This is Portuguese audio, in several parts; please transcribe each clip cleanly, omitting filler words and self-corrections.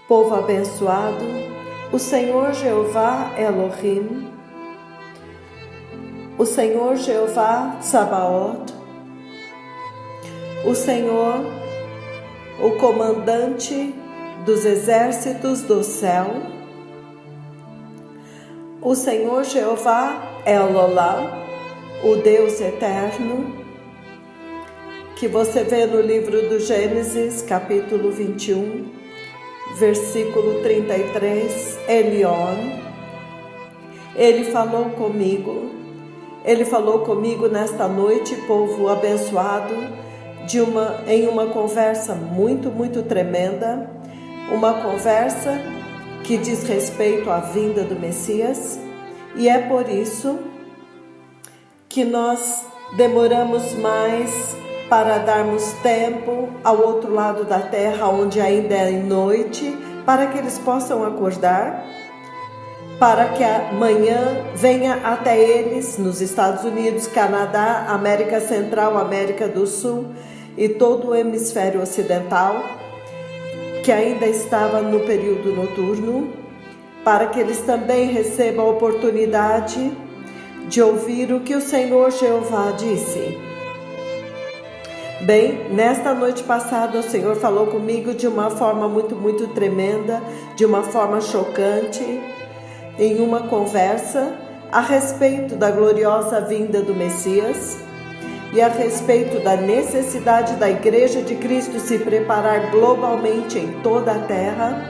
Povo abençoado, o Senhor Jeová Elohim, o Senhor Jeová Tsabaoth, o Senhor, o comandante dos exércitos do céu, o Senhor Jeová Elolá, o Deus eterno, que você vê no livro do Gênesis, capítulo 21, versículo 33, Elion. Ele falou comigo nesta noite, povo abençoado, em uma conversa muito tremenda, uma conversa que diz respeito à vinda do Messias, e é por isso que nós demoramos mais para darmos tempo ao outro lado da terra, onde ainda é noite, para que eles possam acordar, para que amanhã venha até eles, nos Estados Unidos, Canadá, América Central, América do Sul e todo o hemisfério ocidental, que ainda estava no período noturno, para que eles também recebam a oportunidade de ouvir o que o Senhor Jeová disse. Bem, nesta noite passada o Senhor falou comigo de uma forma muito tremenda, de uma forma chocante, em uma conversa a respeito da gloriosa vinda do Messias e a respeito da necessidade da Igreja de Cristo se preparar globalmente em toda a terra,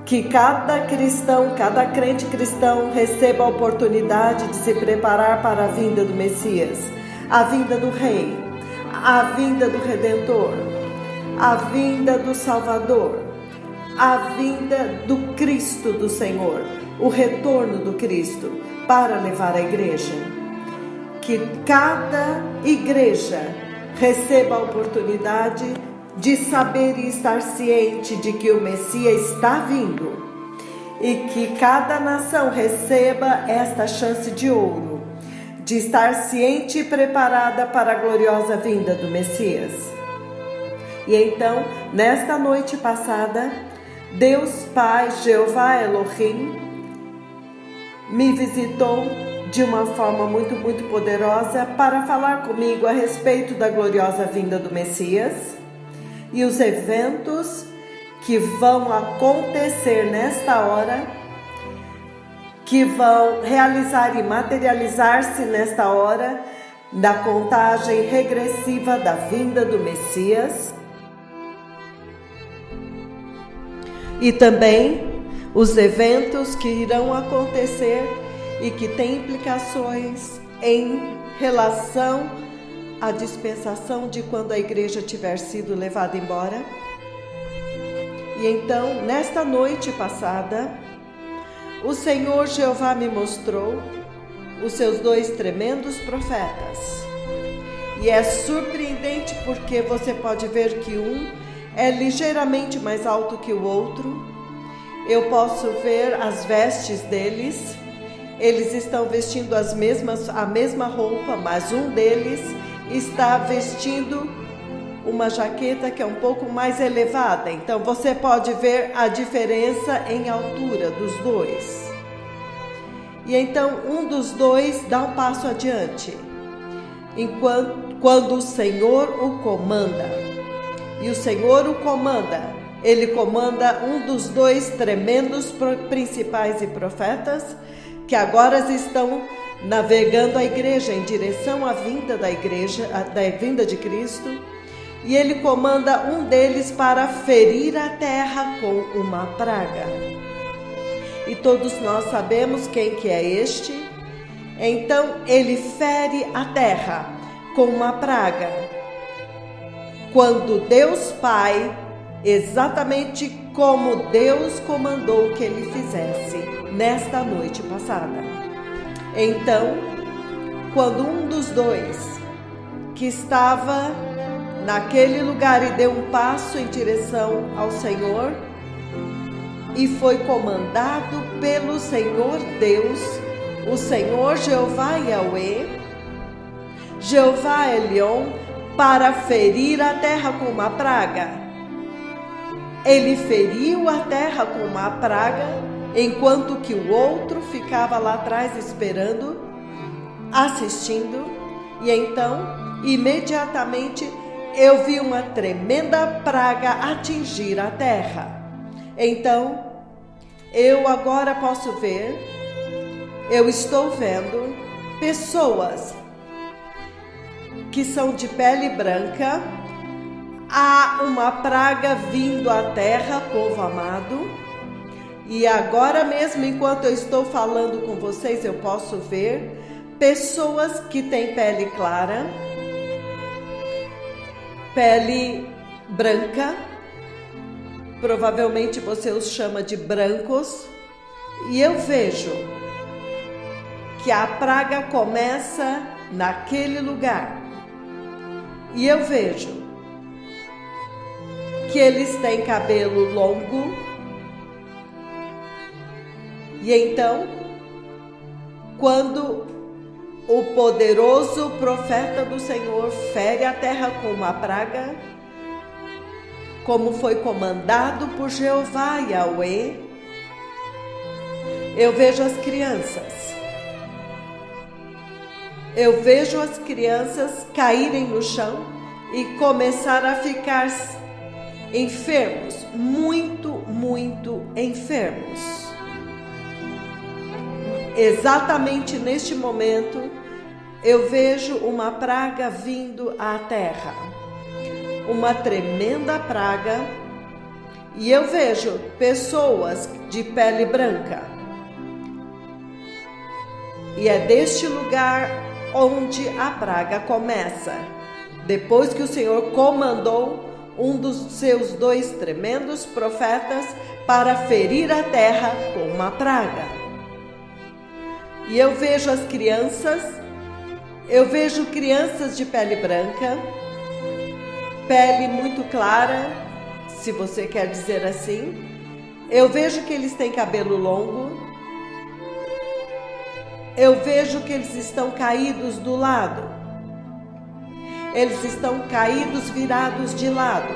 que cada cristão, cada crente cristão receba a oportunidade de se preparar para a vinda do Messias, a vinda do Rei, a vinda do Redentor, a vinda do Salvador, a vinda do Cristo do Senhor, o retorno do Cristo para levar a igreja. Que cada igreja receba a oportunidade de saber e estar ciente de que o Messias está vindo, e que cada nação receba esta chance de ouro, de estar ciente e preparada para a gloriosa vinda do Messias. E então, nesta noite passada, Deus Pai, Jeová Elohim, me visitou de uma forma muito poderosa para falar comigo a respeito da gloriosa vinda do Messias e os eventos que vão acontecer nesta hora, que vão realizar e materializar-se nesta hora da contagem regressiva da vinda do Messias, e também os eventos que irão acontecer e que têm implicações em relação à dispensação de quando a igreja tiver sido levada embora. E então, nesta noite passada, o Senhor Jeová me mostrou os seus dois tremendos profetas. E é surpreendente porque você pode ver que um é ligeiramente mais alto que o outro. Eu posso ver as vestes deles. Eles estão vestindo a mesma roupa, mas um deles está vestindo uma jaqueta que é um pouco mais elevada. Então você pode ver a diferença em altura dos dois. E então um dos dois dá um passo adiante, quando o Senhor o comanda. E o Senhor o comanda. Ele comanda um dos dois tremendos principais e profetas que agora estão navegando a igreja em direção à vinda da igreja, da vinda de Cristo. E ele comanda um deles para ferir a terra com uma praga. E todos nós sabemos quem que é este. Então ele fere a terra com uma praga, quando Deus Pai, exatamente como Deus comandou que ele fizesse nesta noite passada. Então, quando um dos dois que estava naquele lugar e deu um passo em direção ao Senhor e foi comandado pelo Senhor Deus, o Senhor Jeová Yahweh, Jeová Elion, para ferir a terra com uma praga, ele feriu a terra com uma praga, enquanto que o outro ficava lá atrás esperando, assistindo. E então, imediatamente, eu vi uma tremenda praga atingir a terra. Então, eu agora posso ver, eu estou vendo pessoas que são de pele branca. Há uma praga vindo à terra, povo amado. E agora mesmo, enquanto eu estou falando com vocês, eu posso ver pessoas que têm pele clara, pele branca, provavelmente você os chama de brancos, e eu vejo que a praga começa naquele lugar. E eu vejo que eles têm cabelo longo. E então, quando o poderoso profeta do Senhor fere a terra com uma praga, como foi comandado por Jeová Yahweh, eu vejo as crianças. Eu vejo as crianças caírem no chão e começar a ficar enfermos, muito enfermos. Exatamente neste momento, eu vejo uma praga vindo à terra, uma tremenda praga, e eu vejo pessoas de pele branca. E é deste lugar onde a praga começa, depois que o Senhor comandou um dos seus 2 tremendos profetas para ferir a terra com uma praga. E eu vejo as crianças, eu vejo crianças de pele branca, pele muito clara, se você quer dizer assim. Eu vejo que eles têm cabelo longo. Eu vejo que eles estão caídos do lado. Eles estão caídos, virados de lado.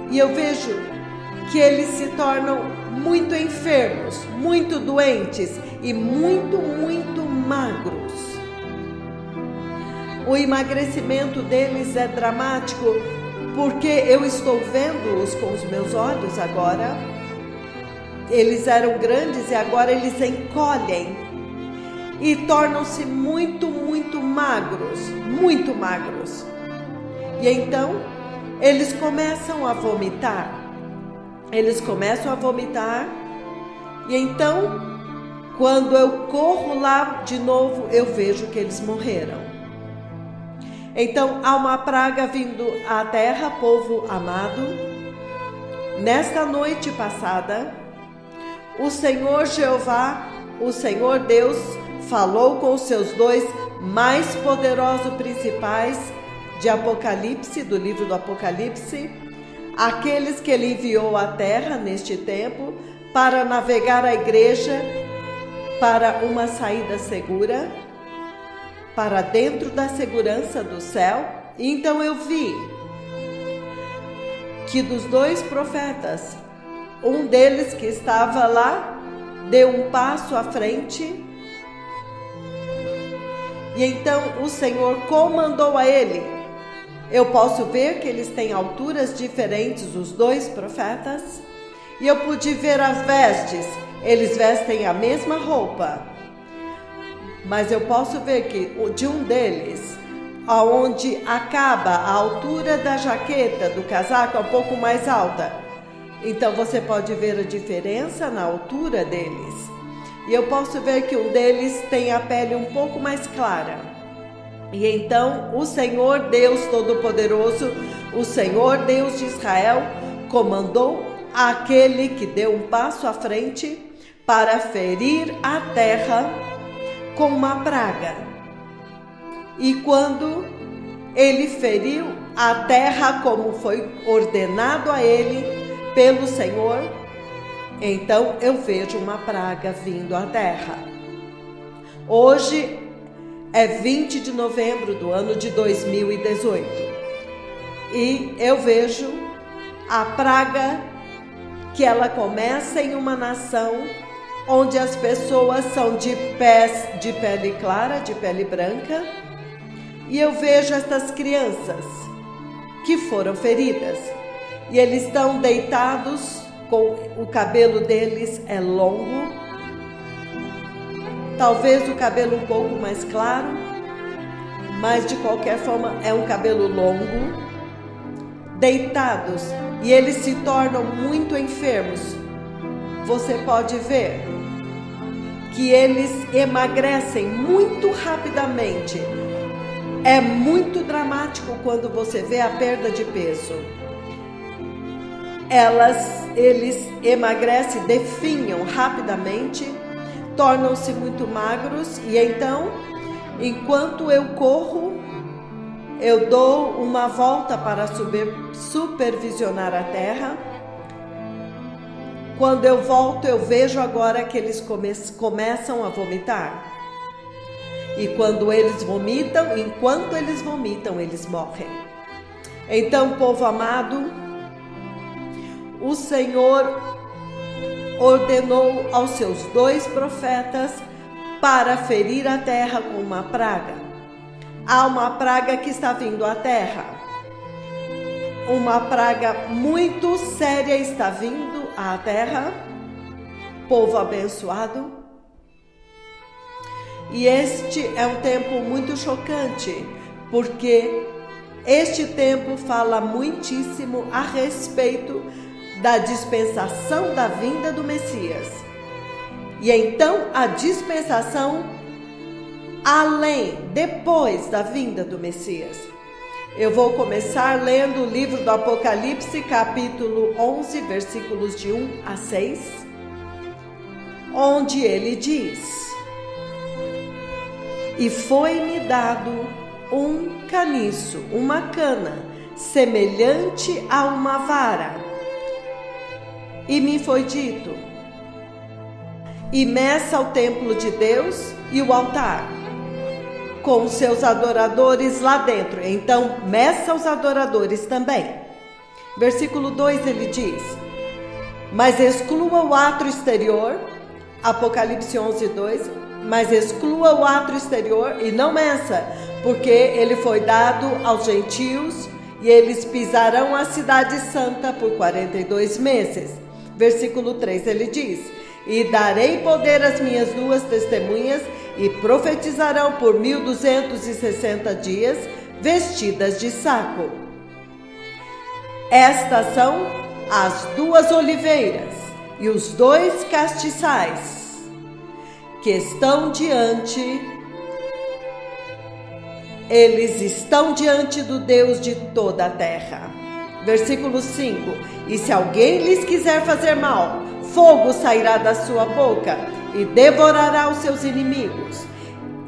E eu vejo que eles se tornam muito enfermos, muito doentes e muito magros. O emagrecimento deles é dramático, porque eu estou vendo-os com os meus olhos agora. Eles eram grandes e agora eles encolhem e tornam-se muito magros, muito magros. E então, eles começam a vomitar. E então, quando eu corro lá de novo, eu vejo que eles morreram. Então, há uma praga vindo à terra, povo amado. Nesta noite passada, o Senhor Jeová, o Senhor Deus, falou com os seus 2 mais poderosos principais de Apocalipse, do livro do Apocalipse, aqueles que ele enviou à terra neste tempo para navegar a igreja para uma saída segura, para dentro da segurança do céu. E então eu vi que dos 2 profetas, um deles que estava lá deu um passo à frente. E então o Senhor comandou a ele. Eu posso ver que eles têm alturas diferentes, os 2 profetas. E eu pude ver as vestes. Eles vestem a mesma roupa. Mas eu posso ver que de um deles, aonde acaba a altura da jaqueta, do casaco, é um pouco mais alta. Então você pode ver a diferença na altura deles. E eu posso ver que um deles tem a pele um pouco mais clara. E então o Senhor Deus Todo-Poderoso, o Senhor Deus de Israel, comandou aquele que deu um passo à frente para ferir a terra com uma praga. E quando ele feriu a terra como foi ordenado a ele pelo Senhor, então eu vejo uma praga vindo à terra. Hoje é 20 de novembro do ano de 2018 e eu vejo a praga que ela começa em uma nação onde as pessoas são de pele clara, de pele branca, e eu vejo estas crianças que foram feridas, e eles estão deitados, com o cabelo deles é longo, talvez o cabelo um pouco mais claro, mas de qualquer forma é um cabelo longo, deitados, e eles se tornam muito enfermos. Você pode ver que eles emagrecem muito rapidamente. É muito dramático quando você vê a perda de peso. Eles emagrecem, definham rapidamente, tornam-se muito magros, e então, enquanto eu corro, eu dou uma volta para supervisionar a terra. Quando eu volto, eu vejo agora que eles começam a vomitar. E quando eles vomitam, enquanto eles vomitam, eles morrem. Então, povo amado, o Senhor ordenou aos seus 2 profetas para ferir a terra com uma praga. Há uma praga que está vindo à terra. Uma praga muito séria está vindo à terra, povo abençoado. E este é um tempo muito chocante, porque este tempo fala muitíssimo a respeito da dispensação da vinda do Messias. E então a dispensação depois da vinda do Messias. Eu vou começar lendo o livro do Apocalipse, capítulo 11, versículos de 1 a 6, onde ele diz: E foi-me dado um caniço, uma cana, semelhante a uma vara. E me foi dito: E meça o templo de Deus e o altar, com seus adoradores lá dentro. Então, meça os adoradores também. Versículo 2 ele diz: Mas exclua o átrio exterior, Apocalipse 11, 2, mas exclua o átrio exterior e não meça, porque ele foi dado aos gentios e eles pisarão a cidade santa por 42 meses. Versículo 3 ele diz: E darei poder às minhas 2 testemunhas, e profetizarão por 1260 dias, vestidas de saco. Estas são as 2 oliveiras e os 2 castiçais que estão eles estão diante do Deus de toda a terra. Versículo 5: E se alguém lhes quiser fazer mal, fogo sairá da sua boca e devorará os seus inimigos.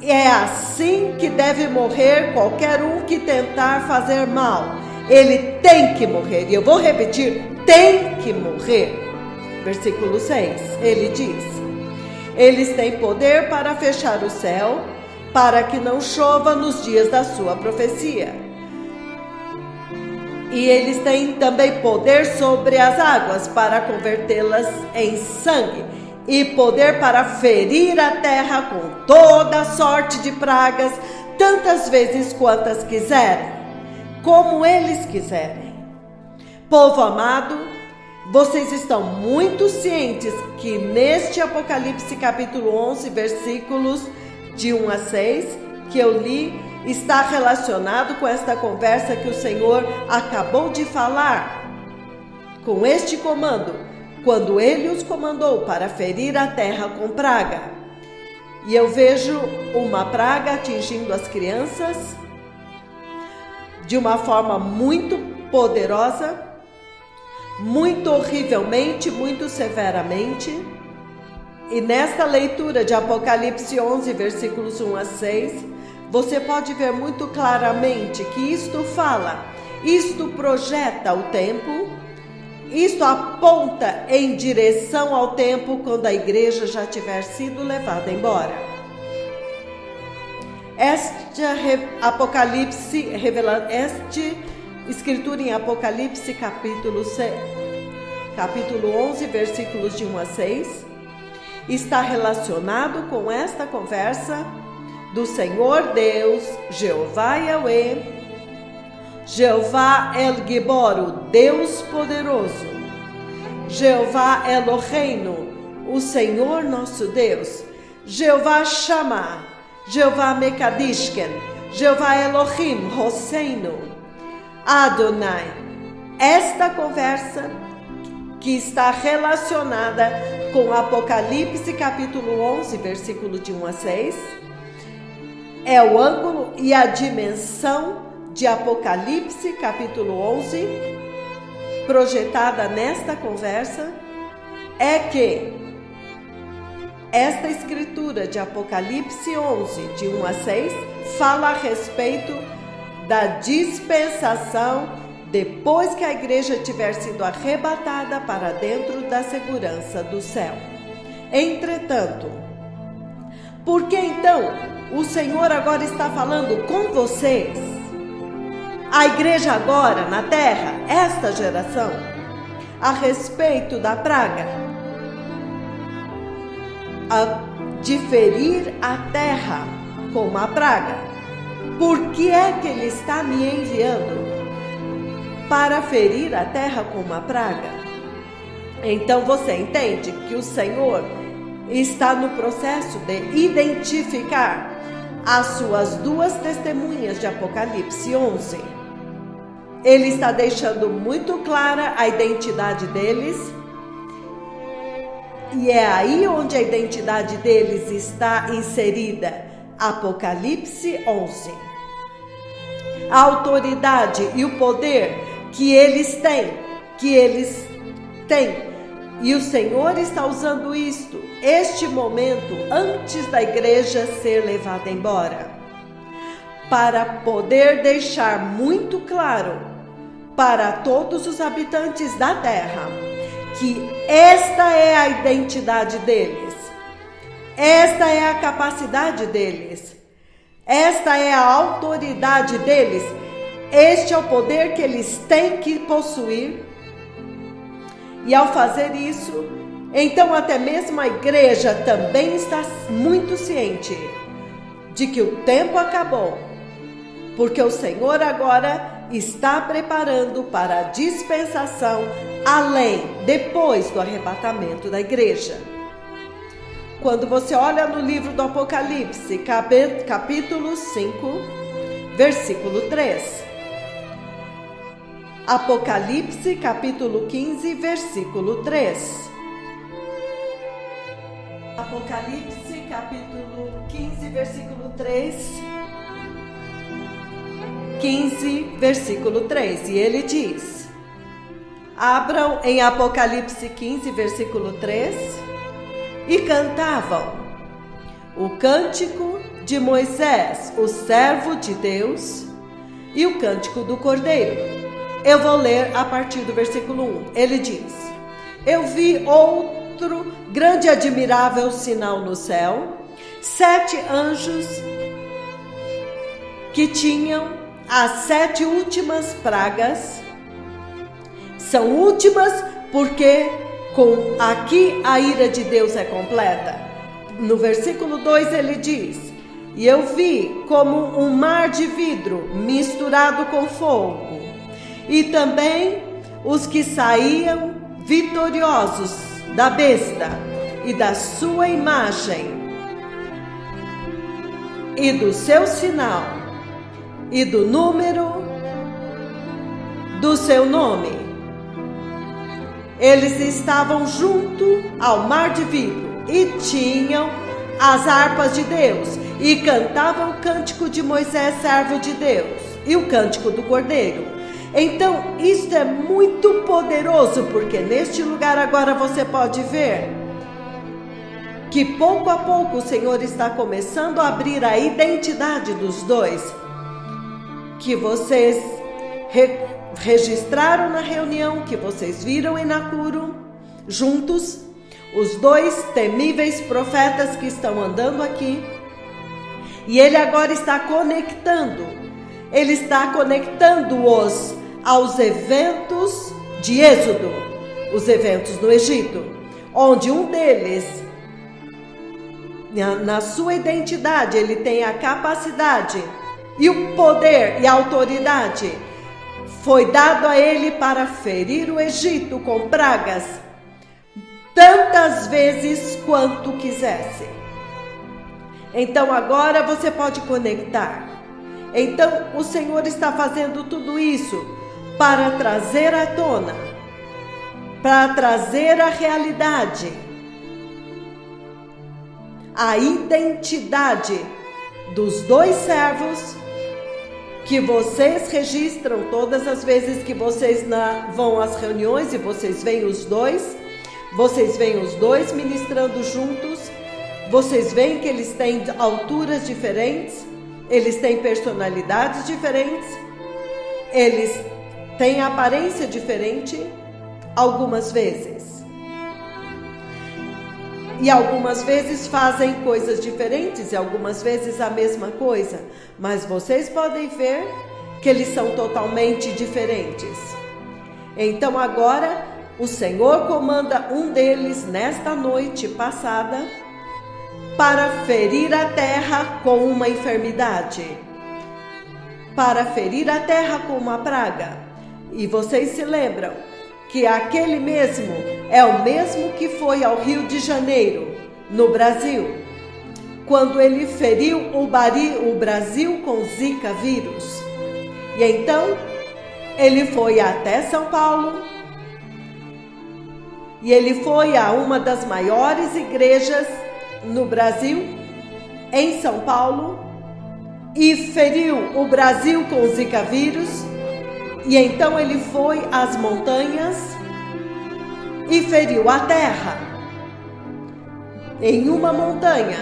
É assim que deve morrer qualquer um que tentar fazer mal. Ele tem que morrer. E eu vou repetir: tem que morrer. Versículo 6, ele diz: Eles têm poder para fechar o céu, para que não chova nos dias da sua profecia. E eles têm também poder sobre as águas, para convertê-las em sangue, e poder para ferir a terra com toda sorte de pragas, tantas vezes quantas quiserem, como eles quiserem. Povo amado, vocês estão muito cientes que neste Apocalipse capítulo 11, versículos de 1 a 6, que eu li, está relacionado com esta conversa que o Senhor acabou de falar, com este comando, quando ele os comandou para ferir a terra com praga. E eu vejo uma praga atingindo as crianças de uma forma muito poderosa, muito horrivelmente, muito severamente. E nesta leitura de Apocalipse 11, versículos 1 a 6, você pode ver muito claramente que isto projeta o tempo, isto aponta em direção ao tempo quando a igreja já tiver sido levada embora. Este escritura em Apocalipse capítulo 11, versículos de 1 a 6, está relacionado com esta conversa do Senhor Deus, Jeová Yahweh, Jeová El Gibor, o Deus poderoso, Jeová Eloheinu, o Senhor nosso Deus, Jeová Shammah, Jeová Mekadishken, Jeová Elohim Hosseinu, Adonai. Esta conversa que está relacionada com Apocalipse capítulo 11, versículo de 1 a 6, é o ângulo e a dimensão de Apocalipse capítulo 11, projetada nesta conversa, é que esta escritura de Apocalipse 11, de 1 a 6, fala a respeito da dispensação depois que a igreja tiver sido arrebatada para dentro da segurança do céu. Entretanto, por que então o Senhor agora está falando com vocês, a igreja agora na terra, esta geração, a respeito da praga, de ferir a terra com uma praga? Por que é que Ele está me enviando para ferir a terra com uma praga? Então você entende que o Senhor está no processo de identificar as suas duas testemunhas de Apocalipse 11. Ele está deixando muito clara a identidade deles, e é aí onde a identidade deles está inserida. Apocalipse 11. A autoridade e o poder que eles têm, e o Senhor está usando isto, este momento, antes da igreja ser levada embora, para poder deixar muito claro para todos os habitantes da terra que esta é a identidade deles, esta é a capacidade deles, esta é a autoridade deles, este é o poder que eles têm que possuir. E ao fazer isso, então até mesmo a igreja também está muito ciente de que o tempo acabou, porque o Senhor agora está preparando para a dispensação depois do arrebatamento da igreja. Quando você olha no livro do Apocalipse, capítulo 5, versículo 3. Apocalipse, capítulo 15, versículo 3. Apocalipse, capítulo 15, versículo 3. 15, versículo 3. E ele diz: abram em Apocalipse 15, versículo 3. E cantavam o cântico de Moisés, o servo de Deus, e o cântico do Cordeiro. Eu vou ler a partir do versículo 1. Ele diz: eu vi outro grande e admirável sinal no céu, 7 anjos que tinham as 7 últimas pragas. São últimas porque aqui a ira de Deus é completa. No versículo 2 ele diz: e eu vi como um mar de vidro misturado com fogo, e também os que saíam vitoriosos da besta e da sua imagem e do seu sinal e do número do seu nome. Eles estavam junto ao mar de vidro e tinham as harpas de Deus e cantavam o cântico de Moisés, servo de Deus, e o cântico do Cordeiro. Então, isso é muito poderoso, porque neste lugar agora você pode ver que pouco a pouco o Senhor está começando a abrir a identidade dos dois, que vocês registraram na reunião, que vocês viram em Nakuru, juntos, os 2 temíveis profetas que estão andando aqui. E ele agora está conectando, ele está conectando-os aos eventos de Êxodo, os eventos no Egito, onde um deles, na sua identidade, ele tem a capacidade e o poder e a autoridade, foi dado a ele para ferir o Egito com pragas, tantas vezes quanto quisesse. Então agora você pode conectar. Então o Senhor está fazendo tudo isso para trazer à tona, para trazer à realidade a identidade dos dois servos que vocês registram todas as vezes que vocês vão às reuniões e vocês veem os dois ministrando juntos. Vocês veem que eles têm alturas diferentes, eles têm personalidades diferentes, eles têm aparência diferente algumas vezes. E algumas vezes fazem coisas diferentes e algumas vezes a mesma coisa. Mas vocês podem ver que eles são totalmente diferentes. Então agora o Senhor comanda um deles nesta noite passada para ferir a terra com uma enfermidade, para ferir a terra com uma praga. E vocês se lembram que aquele mesmo é o mesmo que foi ao Rio de Janeiro, no Brasil, quando ele feriu o Brasil com Zika vírus. E então ele foi até São Paulo e ele foi a uma das maiores igrejas no Brasil, em São Paulo, e feriu o Brasil com Zika vírus. E então ele foi às montanhas e feriu a terra em uma montanha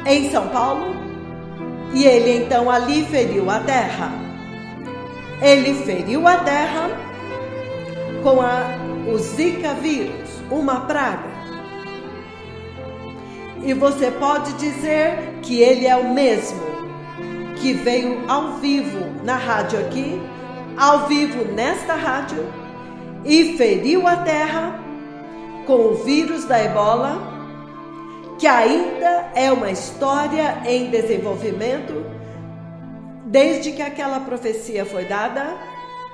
em São Paulo, e ele então ali feriu a terra. Ele feriu a terra com o Zika vírus, uma praga. E você pode dizer que ele é o mesmo que veio ao vivo na rádio aqui, ao vivo nesta rádio, e feriu a terra com o vírus da ebola, que ainda é uma história em desenvolvimento, desde que aquela profecia foi dada,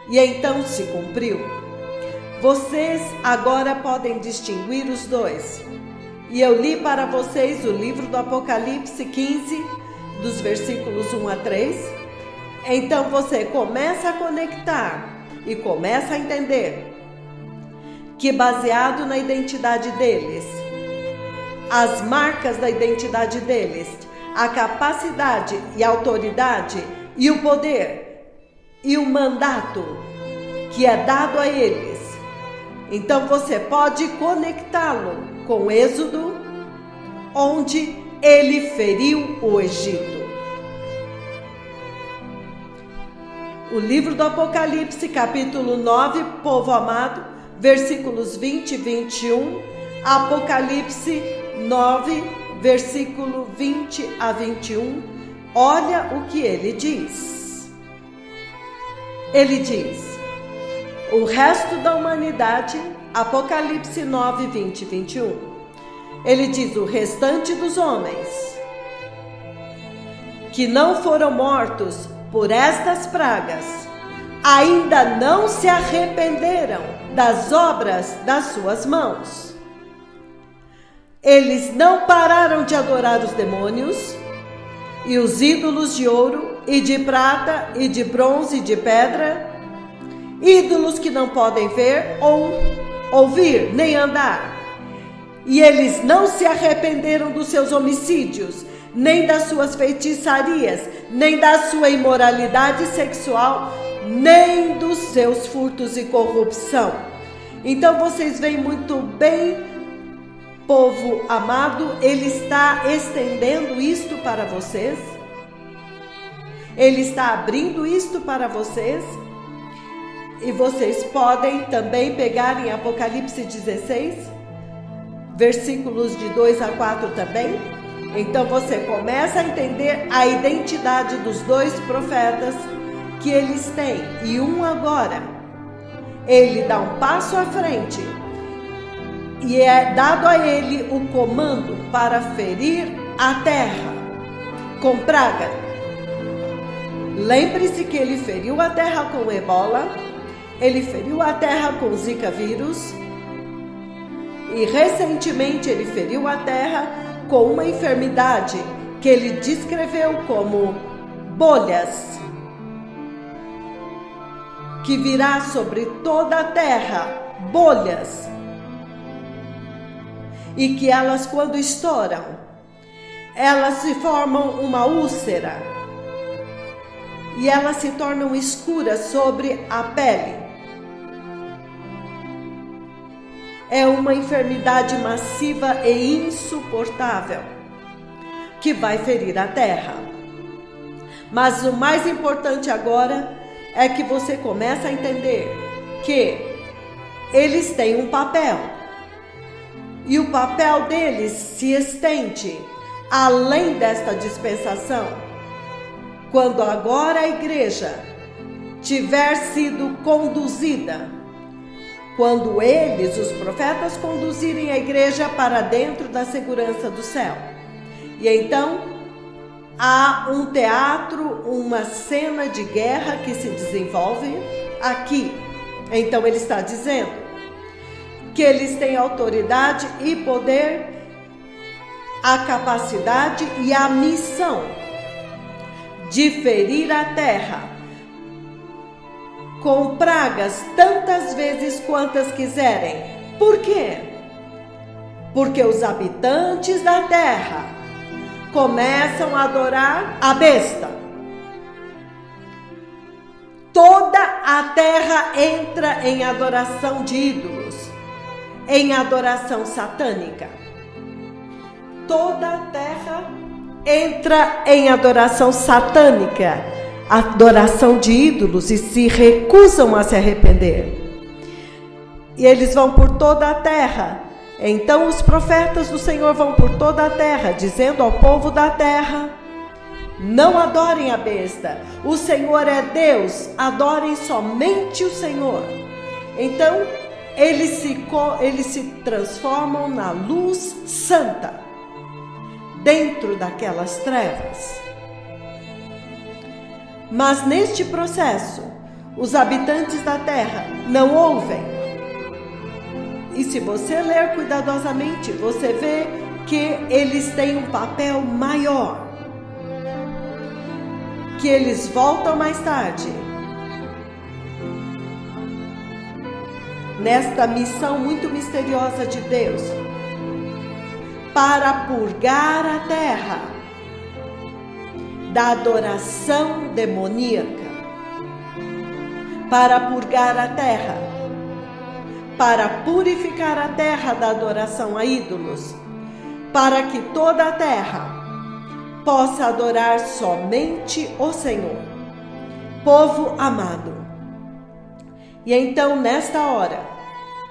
e então se cumpriu. Vocês agora podem distinguir os dois. E eu li para vocês o livro do Apocalipse 15, dos versículos 1 a 3. Então você começa a conectar e começa a entender que, baseado na identidade deles, as marcas da identidade deles, a capacidade e a autoridade e o poder e o mandato que é dado a eles, então você pode conectá-lo com Êxodo, onde ele feriu o Egito. O livro do Apocalipse, capítulo 9, povo amado, versículos 20 e 21. Apocalipse 9, versículo 20 a 21. Olha o que ele diz. Ele diz: o resto da humanidade, Apocalipse 9, 20 e 21. Ele diz: o restante dos homens que não foram mortos por estas pragas, ainda não se arrependeram das obras das suas mãos. Eles não pararam de adorar os demônios e os ídolos de ouro e de prata e de bronze e de pedra, ídolos que não podem ver ou ouvir nem andar. E eles não se arrependeram dos seus homicídios, nem das suas feitiçarias, nem da sua imoralidade sexual, nem dos seus furtos e corrupção. Então vocês veem muito bem, povo amado, ele está estendendo isto para vocês. Ele está abrindo isto para vocês. E vocês podem também pegar em Apocalipse 16, versículos de 2 a 4 também. Então você começa a entender a identidade dos dois profetas que eles têm e um agora, ele dá um passo à frente e é dado a ele o comando para ferir a terra com praga. Lembre-se que ele feriu a terra com ebola, ele feriu a terra com zika vírus e recentemente ele feriu a terra com uma enfermidade que ele descreveu como bolhas, que virá sobre toda a terra, bolhas, e que elas, quando estouram, elas se formam uma úlcera e elas se tornam escuras sobre a pele. É uma enfermidade massiva e insuportável que vai ferir a terra. Mas o mais importante agora é que você começa a entender que eles têm um papel. E o papel deles se estende além desta dispensação. Quando agora a igreja tiver sido conduzida, quando eles, os profetas, conduzirem a igreja para dentro da segurança do céu. E então há um teatro, uma cena de guerra que se desenvolve aqui. Então ele está dizendo que eles têm autoridade e poder, a capacidade e a missão de ferir a terra com pragas tantas vezes quantas quiserem. Por quê? Porque os habitantes da terra começam a adorar a besta. Toda a terra entra em adoração de ídolos, em adoração satânica. Toda a terra entra em adoração satânica, adoração de ídolos, e se recusam a se arrepender. E eles vão por toda a terra. Então os profetas do Senhor vão por toda a terra, dizendo ao povo da terra: não adorem a besta, o Senhor é Deus, adorem somente o Senhor. Então eles se transformam na luz santa, dentro daquelas trevas. Mas neste processo, os habitantes da terra não ouvem. E se você ler cuidadosamente, você vê que eles têm um papel maior, que eles voltam mais tarde, nesta missão muito misteriosa de Deus, para purgar a terra da adoração demoníaca, para purgar a terra, para purificar a terra da adoração a ídolos, para que toda a terra possa adorar somente o Senhor, povo amado. E então, nesta hora,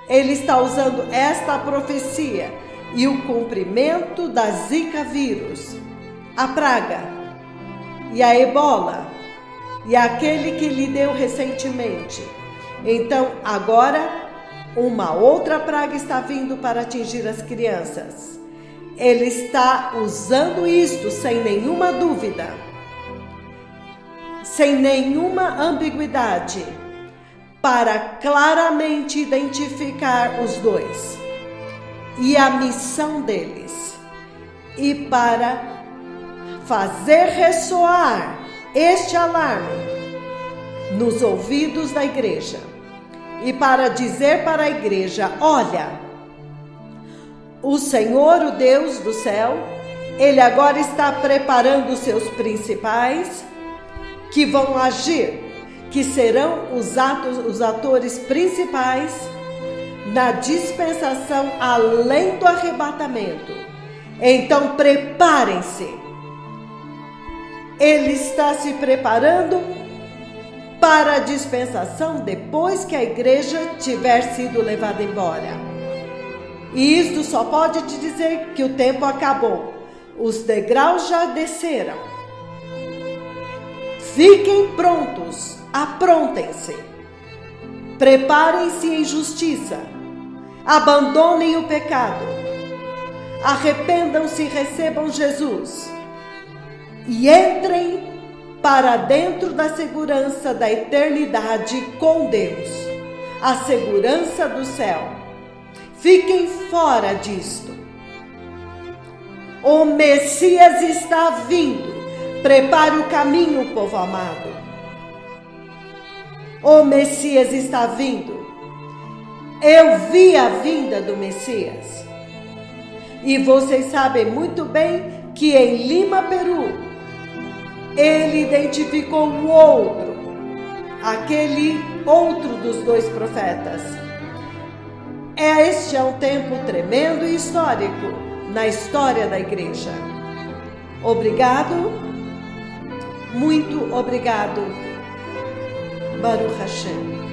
ele está usando esta profecia e o cumprimento da zika vírus, a praga e a ebola e aquele que lhe deu recentemente. Então, agora, uma outra praga está vindo para atingir as crianças. Ele está usando isto sem nenhuma dúvida, sem nenhuma ambiguidade, para claramente identificar os dois e a missão deles, e para fazer ressoar este alarme nos ouvidos da igreja, e para dizer para a igreja: olha, o Senhor, o Deus do céu, Ele agora está preparando os seus principais, que vão agir, que serão os atores principais na dispensação além do arrebatamento. Então preparem-se. Ele está se preparando para a dispensação depois que a igreja tiver sido levada embora. E isto só pode te dizer que o tempo acabou. Os degraus já desceram. Fiquem prontos Aprontem-se, preparem-se em justiça, abandonem o pecado, arrependam-se e recebam Jesus e entrem para dentro da segurança da eternidade com Deus, a segurança do céu. Fiquem fora disto. O Messias está vindo. Prepare o caminho, povo amado. O Messias está vindo. Eu vi a vinda do Messias. E vocês sabem muito bem que em Lima, Peru, ele identificou o outro, aquele outro dos dois profetas. Este é um tempo tremendo e histórico na história da igreja. Obrigado, muito obrigado. Baruch Hashem.